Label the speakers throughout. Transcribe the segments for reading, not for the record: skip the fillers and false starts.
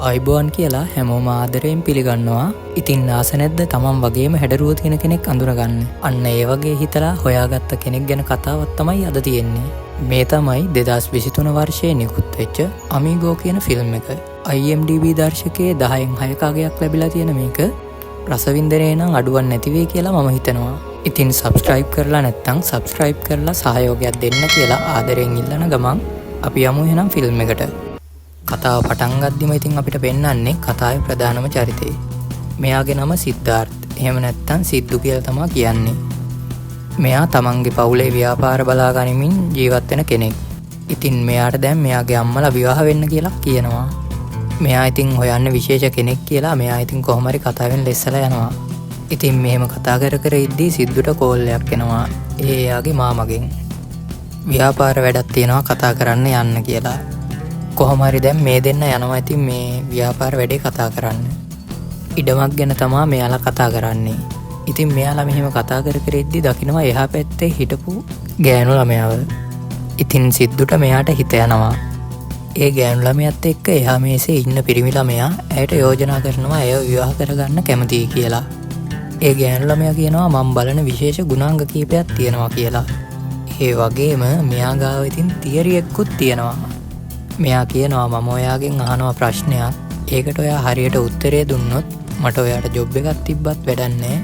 Speaker 1: අයිබෝන් කියලා හැමෝම ආදරයෙන් පිළිගන්නවා. ඉතින් ආස නැද්ද තමන් වගේම හැඩරුව තියෙන කෙනෙක් අඳුරගන්න. අන්න ඒ වගේ හිතලා හොයාගත්ත කෙනෙක් ගැන කතාවක් තමයි අද තියෙන්නේ. මේ තමයි 2023 වර්ෂයේ නිකුත් වෙච්ච අමීගෝ කියන ෆිල්ම් එක. IMDb දර්ශකයේ 10න් 6 අගයක් ලැබිලා තියෙන මේක රසවින්දනයේ නම් අඩුවක් නැති වෙයි කියලා මම හිතනවා. ඉතින් subscribe කරලා නැත්නම් subscribe කරලා සහයෝගයක් දෙන්න කියලා ආදරෙන් ඉල්ලන ගමන් අපි යමු එහෙනම් ෆිල්ම් එකට. කතාව පටන් ගද්දිම ඉතින් අපිට පෙන්වන්නේ කතාවේ ප්‍රධානම චරිතය. මෙයාගේ නම සිද්ධාර්ථ්. එහෙම නැත්නම් සිද්ධු කියලා තමයි කියන්නේ. මෙයා තමන්ගේ පවුලේ ව්‍යාපාර බලා ගනිමින් ජීවත් වෙන කෙනෙක්. ඉතින් මෙයාට දැන් මෙයාගේ අම්මලා විවාහ වෙන්න කියලා කියනවා. මෙයා ඉතින් හොයන්නේ විශේෂ කෙනෙක් කියලා මෙයා ඉතින් කොහොම හරි කතාවෙන් ලෙස්සලා යනවා. ඉතින් මෙහෙම කතා කර ඉද්දී සිද්ධුට කෝල් එකක් එනවා. එයාගේ මාමගෙන්. ව්‍යාපාර වැඩක් තියෙනවා කතා කරන්න යන්න කියලා. කොහොම හරි දැන් මේ දෙන්න යනවා ඉතින් මේ ව්‍යාපාර වැඩේ කතා කරන්න. ඉඩමක් ගැන තමයි මෙයාලා කතා කරන්නේ. ඉතින් මෙයාලා මෙහෙම කතා කර ඉද්දී දකින්නවා එහා පැත්තේ හිටපු ගෑනු ළමයාව. ඉතින් සිද්ධුට මෙයාට හිත යනවා. ඒ ගෑනු ළමයාත් එක්ක එහා මේසේ ඉන්න පිරිමි ළමයා ඇයට යෝජනා කරනවා එය විවාහ කරගන්න කැමතියි කියලා. ඒ ගෑනු ළමයා කියනවා මම බලන විශේෂ ගුණාංග කීපයක් තියෙනවා කියලා. ඒ වගේම මෙයා ගාව ඉතින් තියරි එකකුත් තියෙනවා. මෙයා කියනවා මම ඔයාගෙන් අහනවා ප්‍රශ්නයක්. ඒකට ඔයා හරියට උත්තරේ දුන්නොත් මට ඔයාට ජොබ් එකක් තිබ්බත් වැඩක් නැහැ.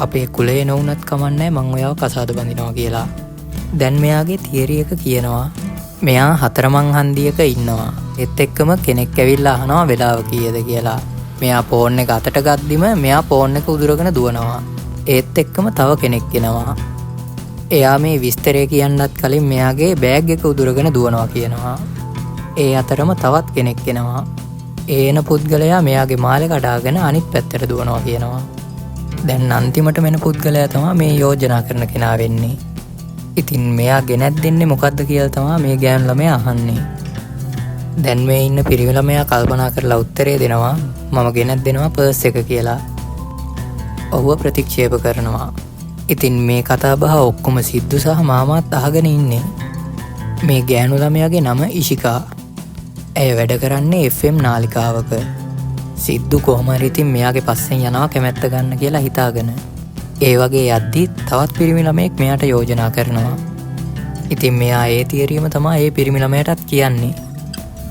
Speaker 1: අපේ කුලේ නොවුනත් කමන්නේ මං ඔයාව කසාද බඳිනවා කියලා. දැන් මෙයාගේ තියරි එක කියනවා මෙයා හතරමං හන්දියක ඉන්නවා. ඒත් එක්කම කෙනෙක් ඇවිල්ලා අහනවා වෙලාව කීයද කියලා. මෙයා ෆෝන් එක අතට ගද්දිම මෙයා ෆෝන් එක උදුරගෙන දුවනවා. ඒත් එක්කම තව කෙනෙක් එනවා. එයා මේ විස්තරය කියන්නත් කලින් මෙයාගේ බෑග් එක උදුරගෙන දුවනවා කියනවා. ඒ අතරම තවත් කෙනෙක් එනවා. ඒන පුද්ගලයා මෙයාගේ මාලේ කඩාගෙන අනිත් පැත්තට දුවනවා කියනවා. දැන් අන්තිමට මෙන පුද්ගලයා තමයි මේ යෝජනා කරන කෙනා වෙන්නේ. ඉතින් මෙයා ගෙනත් දෙන්නේ මොකද්ද කියලා තමයි මේ ගෑනු ළමයා අහන්නේ. දැන් මේ ඉන්න පිරිමි ළමයා කල්පනා කරලා උත්තරේ දෙනවා මම ගෙනත් දෙනවා පර්ස් එක කියලා. ඔහුව ප්‍රතික්ෂේප කරනවා. ඉතින් මේ කතාබහ ඔක්කොම සිද්ධු සහ මාමාත් අහගෙන ඉන්නේ. මේ ගෑනු ළමයාගේ නම ඉෂිකා. ඇය වැඩ කරන්නේ FM නාලිකාවක. සිද්ධු කොහොම හරි ඉතින් මෙයාගේ පස්සෙන් යනවා කැමැත්ත ගන්න කියලා හිතාගෙන. ඒ වගේ යද්දි තවත් පිරිමි ළමයෙක් මෙයාට යෝජනා කරනවා. ඉතින් මෙයා ඒ තියරියම තමයි ඒ පිරිමි ළමයාටත් කියන්නේ.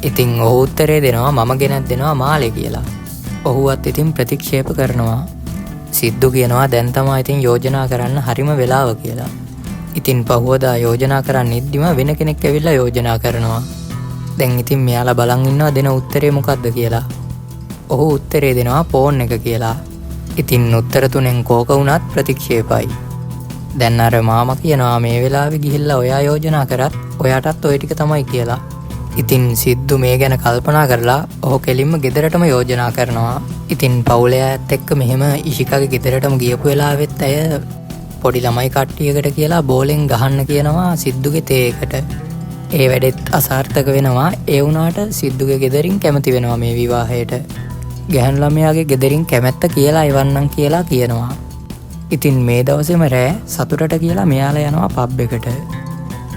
Speaker 1: ඉතින් ඔහු උත්තරේ දෙනවා මම ගෙනත් දෙනවා මාලේ කියලා. ඔහුවත් ඉතින් ප්‍රතික්ෂේප කරනවා. සිද්ධු කියනවා දැන් තමයි ඉතින් යෝජනා කරන්න හරිම වෙලාව කියලා. ඉතින් පහුවදා යෝජනා කරන්න ඉද්දිම වෙන කෙනෙක් ඇවිල්ලා යෝජනා කරනවා. දැන් ඉතින් මෙයාලා බලන් ඉන්නවා දෙන උත්තරේ මොකද්ද කියලා. ඔහු උත්තරේ දෙනවා ෆෝන් එක කියලා. ඉතින් උත්තර තුනෙන් කෝක වුණත් ප්‍රතික්ෂේපයි. දැන් අර මාමා කියනවා මේ වෙලාවේ ගිහිල්ලා ඔයා යෝජනා කරත් ඔයාටත් ওই ටික තමයි කියලා. ඉතින් සිද්ධු මේ ගැන කල්පනා කරලා ඔහු කෙලින්ම ගෙදරටම යෝජනා කරනවා. ඉතින් පවුලේ අයත් එක්ක මෙහෙම ඉෂිකාගේ ගෙදරටම ගියපු වෙලාවෙත් ඇය පොඩි ළමයි කට්ටියකට කියලා බෝලෙන් ගහන්න කියනවා සිද්ධුගේ තේ එකට. ඒ වැඩෙත් අසාර්ථක වෙනවා. ඒ වුණාට සිද්ධුගේ ගෙදරින් කැමති වෙනවා මේ විවාහයට. ගැහැණු ළමයාගේ ගෙදරින් කැමැත්ත කියලා එවන්නම් කියලා කියනවා. ඉතින් මේ දවසේම රෑ සතුටට කියලා මෙයාලා යනවා පබ් එකට.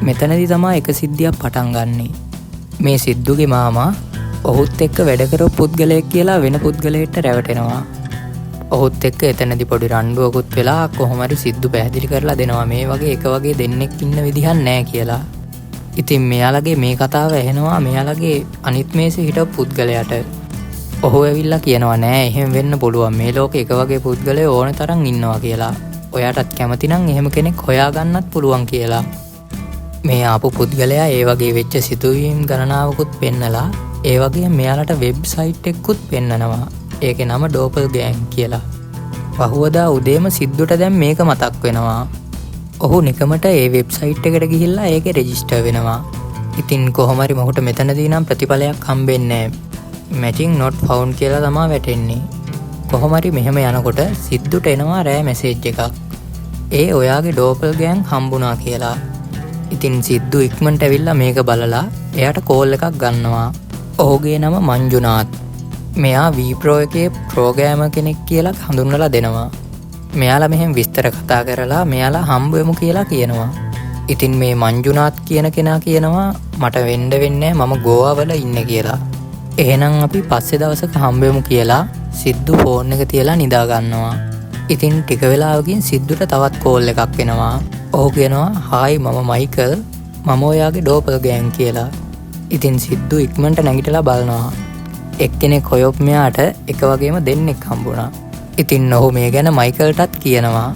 Speaker 1: මෙතනදී තමයි එක සිද්ධියක් පටන් ගන්නෙ. මේ සිද්ධුගේ මාමා ඔහුත් එක්ක වැඩ කරපු පුද්ගලයෙක් කියලා වෙන පුද්ගලයෙක්ට රැවටෙනවා. ඔහුත් එක්ක එතනදී පොඩි රණ්ඩුවකුත් වෙලා කොහොම හරි සිද්ධු පැහැදිලි කරලා දෙනවා මේ වගේ එක වගේ දෙන්නෙක් ඉන්න විදිහක් නැහැ කියලා. ඉතින් මෙයාලගේ මේ කතාව ඇහෙනවා මෙයාලගේ අනිත් මේසේ හිටපු පුද්ගලයාට. ඔහු ඇවිල්ලා කියනවා නෑ එහෙම වෙන්න පුළුවන් මේ ලෝකේ එක වගේ පුද්ගලයෝ ඕන තරම් ඉන්නවා කියලා. ඔයාටත් කැමති නම් එහෙම කෙනෙක් හොයාගන්නත් පුළුවන් කියලා. මේ ආපු පුද්ගලයා ඒ වගේ වෙච්ච සිදුවීම් ගණනාවකුත් පෙන්නලා ඒ වගේ මෙයාලට වෙබ්සයිට් එකකුත් පෙන්නනවා. ඒකේ නම ඩෝපල් ගෑන් කියලා. පහුවදා උදේම සිද්ධුට දැන් මේක මතක් වෙනවා. ඔහු නිකමට ඒ වෙබ්සයිට් එකට ගිහිල්ලා ඒකේ රෙජිස්ටර් වෙනවා. ඉතින් කොහොම හරි මොහුට මෙතනදී නම් ප්‍රතිඵලයක් හම්බෙන්නේ නැහැ. මැචින් not found කියලා තමයි වැටෙන්නේ. කොහොම හරි මෙහෙම යනකොට සිද්ධුට එනවා රෑ මැසේජ් එකක්. ඒ ඔයාගේ ඩෝපල් ගෑන් හම්බුණා කියලා. ඉතින් සිද්ධු ඉක්මනට ඇවිල්ලා මේක බලලා එයාට කෝල් එකක් ගන්නවා. ඔහුගේ නම මංජුනාත්. මෙයා වීප්‍රෝ එකේ ප්‍රෝග්‍රෑමර් කෙනෙක් කියලා හඳුන්වලා දෙනවා. මෙයාලා මෙහෙම විස්තර කතා කරලා මෙයාලා හම්බ වෙමු කියලා කියනවා. ඉතින් මේ මංජුනාත් කියන කෙනා කියනවා මට වෙන්න වෙන්නේ මම ගෝවා වල ඉන්නේ කියලා. එහෙනම් අපි පස්සේ දවසක හම්බෙමු කියලා සිද්ධු ෆෝන් එක තියලා නිදා ගන්නවා. ඉතින් ටික වෙලාවකින් සිද්ධුට තවත් කෝල් එකක් එනවා. ඔහු කියනවා හායි මම මයිකල්, මම ඔයාගේ ඩෝපල් ගෑන් කියලා. ඉතින් සිද්ධු ඉක්මනට නැගිටලා බලනවා. එක්කෙනෙක් හොයොප් මෙයාට එක වගේම දෙන්නෙක් හම්බුණා. ඉතින් ඔහු මේ ගැන මයිකල්ටත් කියනවා.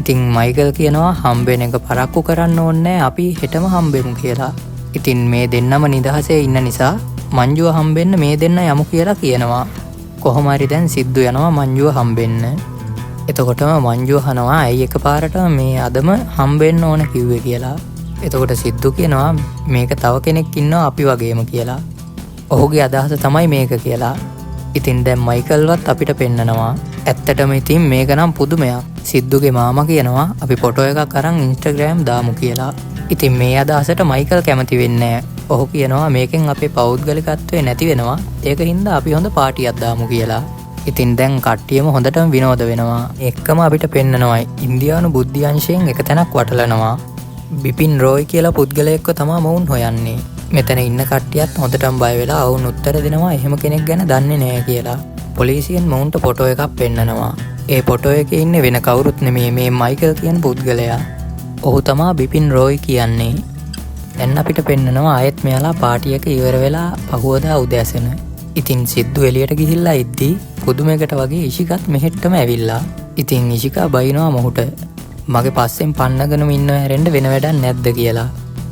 Speaker 1: ඉතින් මයිකල් කියනවා හම්බෙන එක පරක්කු කරන්න ඕනේ අපි හෙටම හම්බෙමු කියලා. ඉතින් මේ දෙන්නම නිදහසේ ඉන්න නිසා මංජුව හම්බෙන්න මේ දෙන්න යමු කියලා කියනවා. කොහොම හරි දැන් සිද්ධු යනවා මංජුව හම්බෙන්න. එතකොටම මංජුව අහනවා ඇයි එකපාරට මේ අදම හම්බෙන්න ඕන කිව්වේ කියලා. එතකොට සිද්ධු කියනවා මේක තව කෙනෙක් ඉන්නවා අපි වගේම කියලා. ඔහුගේ අදහස තමයි මේක කියලා. ඉතින් දැන් මයිකල්වත් අපිට පෙන්නනවා. ඇත්තටම ඉතින් මේක නම් පුදුමයක්. සිද්ධුගේ මාමා කියනවා අපි ෆොටෝ එකක් අරන් ඉන්ස්ටාග්‍රෑම් දාමු කියලා. ඉතින් මේ අදහසට මයිකල් කැමති වෙන්නේ නැහැ. ඔහු කියනවා මේකෙන් අපේ පෞද්ගලිකත්වය නැති වෙනවා. ඒක හින්දා අපි හොඳ පාටියක් දාමු කියලා. ඉතින් දැන් කට්ටියම හොඳටම විනෝද වෙනවා. එක්කම අපිට පෙන්නනවා ඉන්දියානු බුද්ධ්‍යංශයෙන් එක තැනක් වටලනවා. බිපින් රෝයි කියලා පුද්ගලයෙක්ව තමයි මොවුන් හොයන්නේ. මෙතන ඉන්න කට්ටියත් හොඳටම බය වෙලා වුන් උත්තර දෙනවා එහෙම කෙනෙක් ගැන දන්නේ නැහැ කියලා. පොලිසියෙන් මොවුන්ට ෆොටෝ එකක් පෙන්නනවා. ඒ ෆොටෝ එකේ ඉන්නේ වෙන කවුරුත් නෙමෙයි මේ මයිකල් කියන පුද්ගලයා. ඔහු තමයි බිපින් රෝයි කියන්නේ. දැන් අපිට පෙන්නනවා ආයෙත් මෙයාලා පාටි එක ඉවර වෙලා පහුවදා උදෑසන. ඉතින් සිද්ධු එළියට ගිහිල්ලා ඉද්දි පුදුමයකට වගේ ඉෂිකත් මෙහෙට්ටම ඇවිල්ලා. ඉතින් ඉෂිකා බයිනවා මොහුට මගේ පස්සෙන් පන්නගෙනම ඉන්නව හැරෙන්න වෙන වැඩක් නැද්ද කියලා.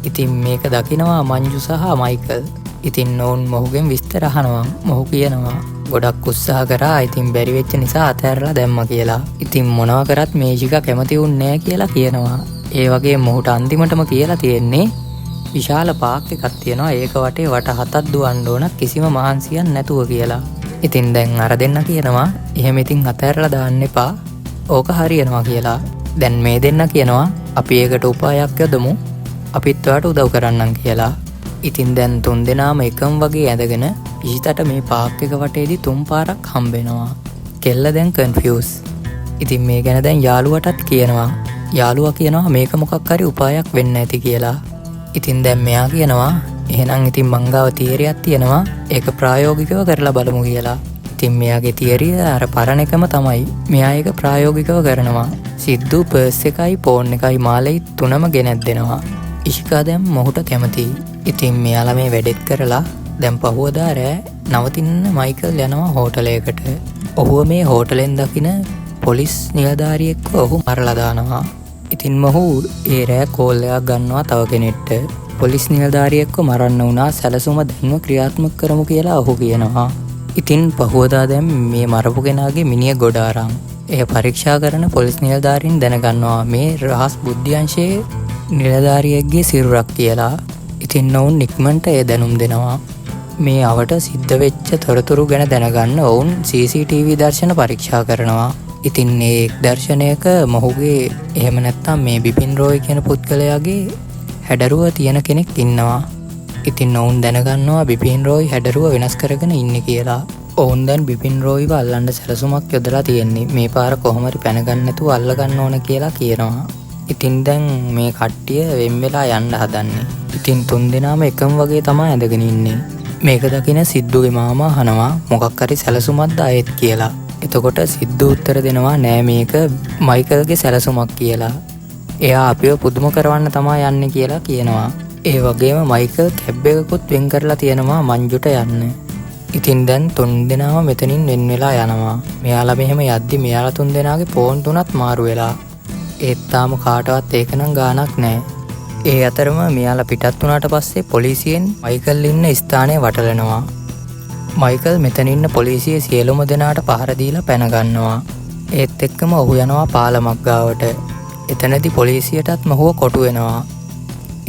Speaker 1: ඉතින් මේක දකිනවා මංජු සහ මයිකල්. ඉතින් ඔවුන් මොහුගෙන් විස්තර අහනවා. මොහු කියනවා ගොඩක් උත්සාහ කරා ඉතින් බැරි වෙච්ච නිසා අතහැරලා දැම්මා කියලා. ඉතින් මොනවා කරත් මේ ඉෂිකා කැමති වුන්නේ නැහැ කියලා කියනවා. ඒ වගේ මොහුට අන්තිමටම කියලා තියෙන්නේ විශාල පාක් එකක් තියෙනවා ඒක වටේ වට 7ක් දුවන්න ඕන කිසිම මහන්සියක් නැතුව කියලා. ඉතින් දැන් අර දෙන්න කියනවා එහෙම ඉතින් අතහැරලා දාන්න එපා. ඕක හරියනවා කියලා. දැන් මේ දෙන්න කියනවා අපි ඒකට උපායක් යොදමු. අපිත් ඔයාට උදව් කරන්නම් කියලා. ඉතින් දැන් තුන් දෙනාම එකම වගේ ඇඳගෙන ඉෂිතට මේ පාක් එක වටේදී තුන් පාරක් හම්බෙනවා. කෙල්ල දැන් කන්ෆියුස්. ඉතින් මේ ගැන දැන් යාළුවටත් කියනවා. යාළුවා කියනවා මේක මොකක් හරි උපායක් වෙන්න ඇති කියලා. ඉතින් දැන් මෙයා කියනවා එහෙනම් ඉතින් මංගාව තියරියක් තියෙනවා ඒක ප්‍රායෝගිකව කරලා බලමු කියලා. ඉතින් මෙයාගේ තියරිය අර පරණ එකම තමයි. මෙයා ඒක ප්‍රායෝගිකව කරනවා. සිද්ධු පර්ස් එකයි ෆෝන් එකයි මාලෙයි තුනම ගෙනත් දෙනවා. ඉෂිකා දැන් මොහුට කැමතියි. ඉතින් මෙයාලා මේ වැඩෙත් කරලා දැන් පහුවදා රෑ නවතින්න මයිකල් යනවා හෝටලයකට. ඔහුව මේ හෝටලෙන් දකින පොලිස් නිලධාරියෙක්ව ඔහු මරලා දානවා. ඉතින් මොහු ඒ රෑ කෝල් එකක් ගන්නවා තව කෙනෙක්ට. පොලිස් නිලධාරියෙක්ව මරන්න වුණා සැලසුම දැන්ව ක්‍රියාත්මක කරමු කියලා ඔහු කියනවා. ඉතින් පහුවදා දැන් මේ මරපු කෙනාගේ මිනිහ ගොඩ අරන් එය පරීක්ෂා කරන පොලිස් නිලධාරීන් දැනගන්නවා මේ රහස් බුද්ධ්‍යංශයේ නිලධාරියෙක්ගේ සිරුරක් කියලා. ඉතින් ඔවුන් ඉක්මනට ඒ දැනුම් දෙනවා. මේ අවට සිද්ධ වෙච්ච තොරතුරු ගැන දැනගන්න ඔවුන් CCTV දර්ශන පරීක්ෂා කරනවා. ඉතින් ඒ දර්ශනයක මොහුගේ එහෙම නැත්නම් මේ බිපින් රෝයි කියන පුද්ගලයාගේ හැඩරුව තියෙන කෙනෙක් ඉන්නවා. ඉතින් ඔවුන් දැනගන්නවා බිපින් රෝයි හැඩරුව වෙනස් කරගෙන ඉන්නේ කියලා. ඔවුන් දැන් බිපින් රෝයිව අල්ලන්න සැලසුමක් යොදලා තියෙන්නේ. මේ පාර කොහොම හරි පැනගන්න නැතුව අල්ලගන්න ඕන කියලා කියනවා. ඉතින් දැන් මේ කට්ටිය වෙන් වෙලා යන්න හදන්නේ. ඉතින් තුන් දෙනාම එකම වගේ තමයි ඇඳගෙන ඉන්නේ. මේක දකින සිද්ධුගේ මාමා අහනවා මොකක් හරි සැලසුමක්ද ආයෙත් කියලා. එතකොට සිද්ධු උත්තර දෙනවා නෑ මේක මයිකල්ගේ සැලසුමක් කියලා. එයා අපිව පුදුම කරවන්න තමයි යන්නේ කියලා කියනවා. ඒ වගේම මයිකල් කැබ් එකකුත් වෙන් කරලා තියෙනවා මංජුට යන්න. ඉතින් දැන් තුන් දෙනාම මෙතනින් වෙන් වෙලා යනවා. මෙයාලා මෙහෙම යද්දි මෙයාලා තුන් දෙනාගේ ෆෝන් තුනත් මාරු වෙලා. ඒත් තාම කාටවත් ඒක නම් ගාණක් නෑ. ඒ අතරම මෙයාලා පිටත් වුණාට පස්සේ පොලිසියෙන් මයිකල් ඉන්න ස්ථානය වටලනවා. මයිකල් මෙතන ඉන්න පොලිසියේ සියලුම දෙනාට පහර දීලා පැන ගන්නවා. ඒත් එක්කම ඔහු යනවා පාලමක් ගාවට. එතනදී පොලිසියටත් මොහුව කොටු වෙනවා.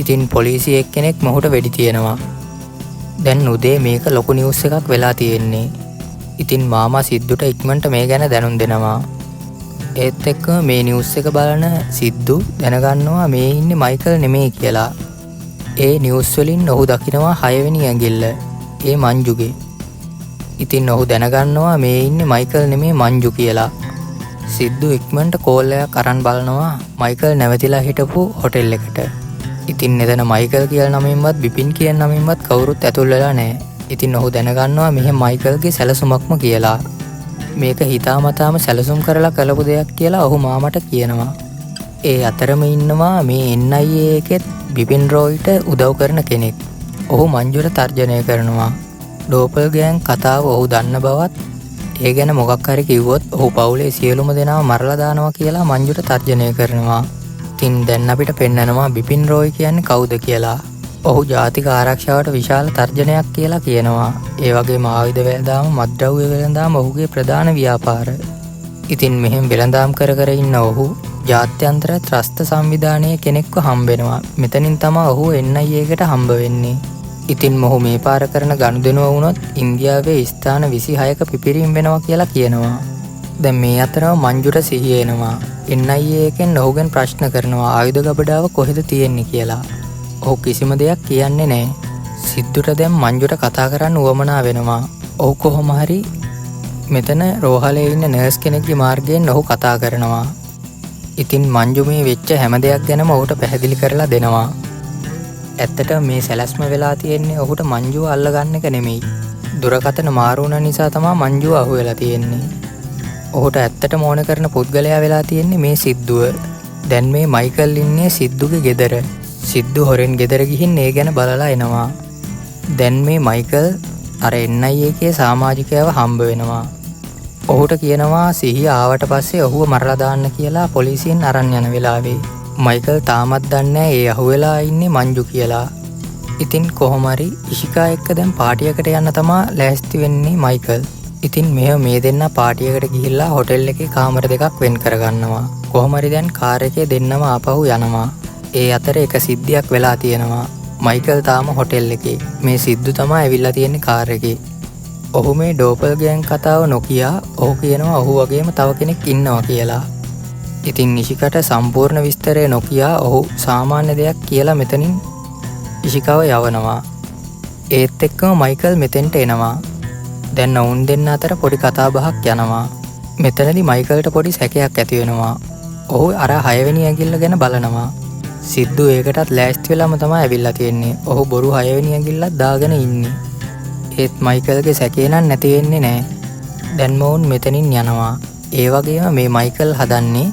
Speaker 1: ඉතින් පොලිසිය එක්කෙනෙක් මොහුට වෙඩි තියනවා. දැන් උදේ මේක ලොකු නිවුස් එකක් වෙලා තියෙන්නේ. ඉතින් මාමා සිද්ධුට ඉක්මනට මේ ගැන දැනුම් දෙනවා. ඒත් එක්කම මේ නිවුස් එක බලන සිද්ධු දැනගන්නවා මේ ඉන්නේ මයිකල් නෙමෙයි කියලා. ඒ නිවුස් වලින් ඔහු දකිනවා 6 වෙනි ඇඟිල්ල. ඒ මංජුගේ. ඉතින් ඔහු දැනගන්නවා මේ ඉන්නේ මයිකල් නෙමෙයි මංජු කියලා. සිද්ධු ඉක්මනට කෝල් එකක් අරන් බලනවා මයිකල් නැවතිලා හිටපු හොටෙල් එකට. ඉතින් එතන මයිකල් කියලා නමින්වත් බිපින් කියන නමින්වත් කවුරුත් ඇතුල් වෙලා නැහැ. ඉතින් ඔහු දැනගන්නවා මෙහෙ මයිකල්ගේ සැලසුමක්ම කියලා. මේක හිතාමතාම සැලසුම් කරලා කළපු දෙයක් කියලා ඔහු මාමට කියනවා. ඒ අතරම ඉන්නවා මේ NIA එකෙත් බිපින් රෝයිට උදව් කරන කෙනෙක්. ඔහු මංජුට තර්ජනය කරනවා. ඩෝපල්ගෑන් කතාව ඔහු දන්න බවත් ඒ ගැන මොකක් හරි කිව්වොත් ඔහු පවුලේ සියලුම දෙනාව මරලා දානවා කියලා මංජුට තර්ජනය කරනවා. ඉතින් දැන් අපිට පෙන්නනවා බිපින් රෝයි කියන්නේ කවුද කියලා. ඔහු ජාතික ආරක්ෂාවට විශාල තර්ජනයක් කියලා කියනවා. ඒ වගේම ආයුධ වෙළඳාම, මත්ද්‍රව්‍ය වෙළඳාම ඔහුගේ ප්‍රධාන ව්‍යාපාර. ඉතින් මෙහෙම වෙළඳාම් කර කර ඉන්න ඔහු ජාත්‍යන්තර ත්‍රස්ත සංවිධානයේ කෙනෙක්ව හම්බෙනවා. මෙතනින් තමයි ඔහු NIA එකට හම්බ වෙන්නේ. ඉතින් මොහු මේ පාර කරන ගනුදෙනුව වුණොත් ඉන්දියාවේ ස්ථාන 26ක පිපිරීම් වෙනවා කියලා කියනවා. දැන් මේ අතරම මංජුට සිහිය එනවා. NIA එකෙන් ඔහුගෙන් ප්‍රශ්න කරනවා ආයුධ ගබඩාව කොහෙද තියෙන්නේ කියලා. ඔහු කිසිම දෙයක් කියන්නේ නැහැ. සිද්ධුට දැන් මංජුට කතා කරන්න උවමනා වෙනවා. ඔහු කොහොම හරි මෙතන රෝහලේ ඉන්න නර්ස් කෙනෙක්ගේ මාර්ගයෙන් ඔහු කතා කරනවා. ඉතින් මංජු මේ වෙච්ච හැම දෙයක් ගැනම ඔහුට පැහැදිලි කරලා දෙනවා. ඇත්තට මේ සැලැස්ම වෙලා තියෙන්නේ ඔහුට මංජුව අල්ලගන්න එක නෙමෙයි. දුරකථන මාරු වුණ නිසා තමයි මංජුව අහුවෙලා තියෙන්නේ. ඔහුට ඇත්තටම ඕන කරන පුද්ගලයා වෙලා තියෙන්නේ මේ සිද්ධුව. දැන් මේ මයිකල් ඉන්නේ සිද්ධුගේ ගෙදර. සිද්ධු හොරෙන් ගෙදර ගිහින් ඒ ගැන බලලා එනවා. දැන් මේ මයිකල් අර NIA එකේ සමාජිකයව හම්බ වෙනවා. ඔහුට කියනවා සිහිය ආවට පස්සේ ඔහුව මරලා දාන්න කියලා පොලිසියෙන් අරන් යන වෙලාවේ. මයිකල් තාමත් දන්නේ ඒ අහුවෙලා ඉන්නේ මංජු කියලා. ඉතින් කොහොම හරි ඉෂිකා එක්ක දැන් පාටියකට යන්න තමා ලෑස්ති වෙන්නේ මයිකල්. ඉතින් මේ දෙන්න පාටියකට ගිහිල්ලා හොටෙල් එකේ කාමර දෙකක් වෙන් කරගන්නවා. කොහොම හරි දැන් කාර් එකේ දෙන්නම ආපහු යනවා. ඒ අතර එක සිද්ධියක් වෙලා තියෙනවා. මයිකල් තාම හොටෙල් එකේ. මේ සිද්ධු තමයි ඇවිල්ලා තියෙන්නේ කාර් එකේ. ඔහු මේ ඩෝපල්ගෑන් කතාව නොකියා ඔහු කියනවා ඔහු වගේම තව කෙනෙක් ඉන්නවා කියලා. ඉතින් ඉෂිකට සම්පූර්ණ විස්තරය නොකියා ඔහු සාමාන්‍ය දෙයක් කියලා මෙතනින් ඉෂිකාව යවනවා. ඒත් එක්කම මයිකල් මෙතෙන්ට එනවා. දැන් ඔවුන් දෙන්න අතර පොඩි කතා බහක් යනවා. මෙතනදී මයිකල්ට පොඩි සැකයක් ඇති වෙනවා. ඔහු අර 6 වෙනි ඇඟිල්ල ගැන බලනවා. සිද්ධු ඒකටත් ලෑස්ති වෙලාම තමයි ඇවිල්ලා තියෙන්නේ. ඔහු බොරු 6 වෙනි ඇඟිල්ලක් දාගෙන ඉන්නේ. ඒත් මයිකල්ගේ සැකේ නම් නැති වෙන්නේ නැහැ. දැන් මොවුන් මෙතනින් යනවා. ඒ වගේම මේ මයිකල් හදන්නේ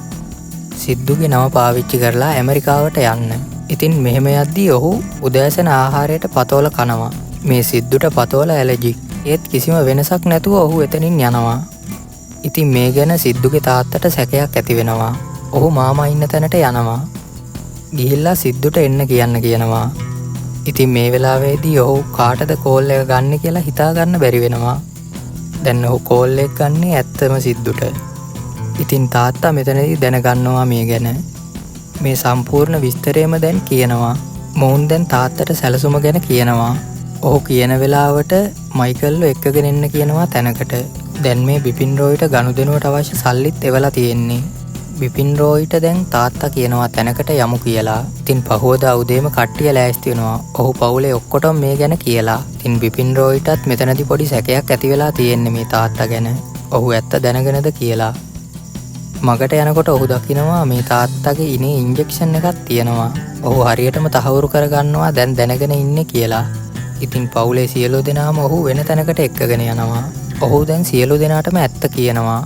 Speaker 1: සිද්ධුගේ නම පාවිච්චි කරලා ඇමරිකාවට යන්න. ඉතින් මෙහෙම යද්දී ඔහු උදෑසන ආහාරයට පතෝල කනවා. මේ සිද්ධුට පතෝල ඇලර්ජික්. ඒත් කිසිම වෙනසක් නැතුව ඔහු එතනින් යනවා. ඉතින් මේ ගැන සිද්ධුගේ තාත්තට සැකයක් ඇති වෙනවා. ඔහු මාමා ඉන්න තැනට යනවා. ගිහිල්ලා සිද්ධුට එන්න කියනවා. ඉතින් මේ වෙලාවේදී ඔහු කාටද කෝල් එක ගන්න කියලා හිතා ගන්න බැරි වෙනවා. දැන් ඔහු කෝල් එක ගන්නේ ඇත්තම සිද්ධුට. ඉතින් තාත්තා මෙතනදී දැනගන්නවා මේ ගැන. මේ සම්පූර්ණ විස්තරයම දැන් කියනවා. මොවුන් දැන් තාත්තට සැලසුම ගැන කියනවා. ඔහු කියන වෙලාවට මයිකල්ව එක්කගෙන එන්න කියනවා තැනකට. දැන් මේ බිපින් රෝයිට ගනුදෙනුවට අවශ්‍ය සල්ලිත් එවලා තියෙන්නේ. බිපින් රෝයිට දැන් තාත්තා කියනවා තැනකට යමු කියලා. ඉතින් පහුවදා උදේම කට්ටිය ලෑස්ති වෙනවා. ඔහු පවුලේ ඔක්කොටම මේ ගැන කියලා. ඉතින් බිපින් රෝයිටත් මෙතනදී පොඩි සැකයක් ඇති වෙලා තියෙන්නේ මේ තාත්තා ගැන. ඔහු ඇත්ත දැනගෙනද කියලා. මගට යනකොට ඔහු දකිනවා මේ තාත්තගේ ඉනේ ඉන්ජෙක්ෂන් එකක් තියෙනවා. ඔහු හරියටම තහවුරු කරගන්නවා දැන් දැනගෙන ඉන්නේ කියලා. ඉතින් පවුලේ සියලු දෙනාම ඔහු වෙන තැනකට එක්කගෙන යනවා. ඔහු දැන් සියලු දෙනාටම ඇත්ත කියනවා.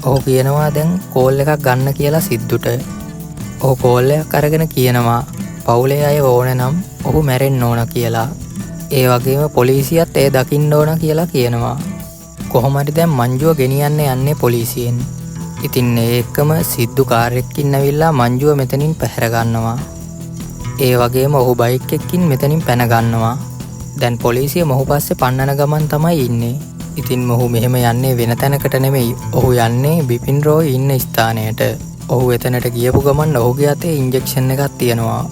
Speaker 1: ඔහු කියනවා දැන් කෝල් එකක් ගන්න කියලා සිද්ධුට. ඔහු කෝල් එකක් අරගෙන කියනවා පවුලේ අය ඕන නම් ඔහු මැරෙන්න ඕන කියලා. ඒ වගේම පොලිසියත් ඒ දකින්න ඕන කියලා කියනවා. කොහොම හරි දැන් මංජුව ගෙනියන්න යන්නේ පොලිසියෙන්. ඉතින් ඒ එක්කම සිද්ධු කාර් එකකින් ඇවිල්ලා මංජුව මෙතනින් පැහැර ගන්නවා. ඒ වගේම ඔහු බයික් එකකින් මෙතනින් පැන ගන්නවා. දැන් පොලිසිය මොහු පස්සේ පන්නන ගමන් තමයි ඉන්නේ. ඉතින් මොහු මෙහෙම යන්නේ වෙන තැනකට නෙමෙයි. ඔහු යන්නේ බිපින් රෝයි ඉන්න ස්ථානයට. ඔහු එතනට ගියපු ගමන් ඔහුගේ අතේ ඉන්ජෙක්ෂන් එකක් තියෙනවා.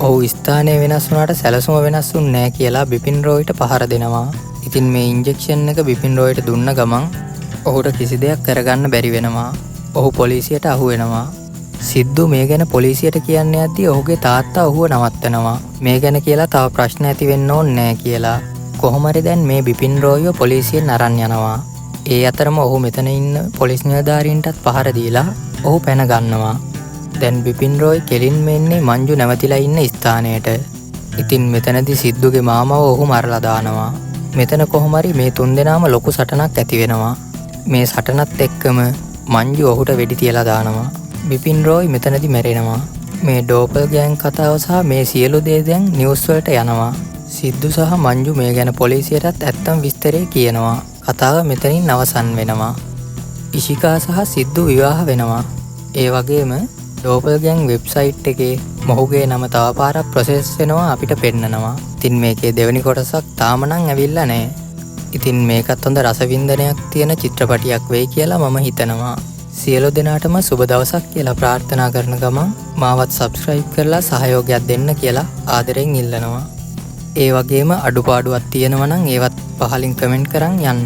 Speaker 1: ඔහු ස්ථානය වෙනස් වුණාට සැලසුම වෙනස් වුන්නේ නැහැ කියලා බිපින් රෝයිට පහර දෙනවා. ඉතින් මේ ඉන්ජෙක්ෂන් එක බිපින් රෝයිට දුන්න ගමන් ඔහුට කිසි දෙයක් කරගන්න බැරි වෙනවා. ඔහු පොලිසියට අහු වෙනවා. සිද්ධු මේ ගැන පොලිසියට කියන්නේ යද්දී ඔහුගේ තාත්තා ඔහුව නවත්තනවා. මේ ගැන කියලා තව ප්‍රශ්න ඇති වෙන්න ඕනේ නැහැ කියලා. කොහොම හරි දැන් මේ බිපින් රෝයිව පොලිසියෙන් අරන් යනවා. ඒ අතරම ඔහු මෙතන ඉන්න පොලිස් නිලධාරීන්ටත් පහර දීලා ඔහු පැන ගන්නවා. දැන් බිපින් රෝයි කෙලින්ම එන්නේ මංජු නැවතිලා ඉන්න ස්ථානයට. ඉතින් මෙතනදී සිද්ධුගේ මාමව ඔහු මරලා දානවා. මෙතන කොහොමරි මේ තුන්දෙනාම ලොකු සටනක් ඇති වෙනවා. මේ සටනත් එක්කම මංජු ඔහුට වෙඩි තියලා දානවා. බිපින් රෝයි මෙතනදි මැරෙනවා. මේ ඩෝපල් ගෑන් කතාව සහ මේ සියලු දේ දැන් නිවුස් වලට යනවා. සිද්ධු සහ මංජු මේ ගැන පොලිසියටත් ඇත්තම විස්තරේ කියනවා. කතාව මෙතනින් අවසන් වෙනවා. ඉෂිකා සහ සිද්ධු විවාහ වෙනවා. ඒ වගේම ඩෝපල් ගෑන් වෙබ්සයිට් එකේ මොහුගේ නම තව පාරක් ප්‍රොසෙස් වෙනවා අපිට පෙන්නනවා. ඉතින් මේකේ දෙවෙනි කොටසක් තාම නම් ඇවිල්ලා නැහැ. ඉතින් මේකත් හොඳ රසවින්දනයක් තියෙන චිත්‍රපටියක් වෙයි කියලා මම හිතනවා. සියලු දෙනාටම සුබ දවසක් කියලා ප්‍රාර්ථනා කරන ගමන් මාවත් සබ්ස්ක්‍රයිබ් කරලා සහයෝගයක් දෙන්න කියලා ආදරෙන් ඉල්ලනවා. ඒ වගේම අඩුපාඩුවක් තියෙනවා නම් ඒවත් පහලින් කමෙන්ට් කරන් යන්න.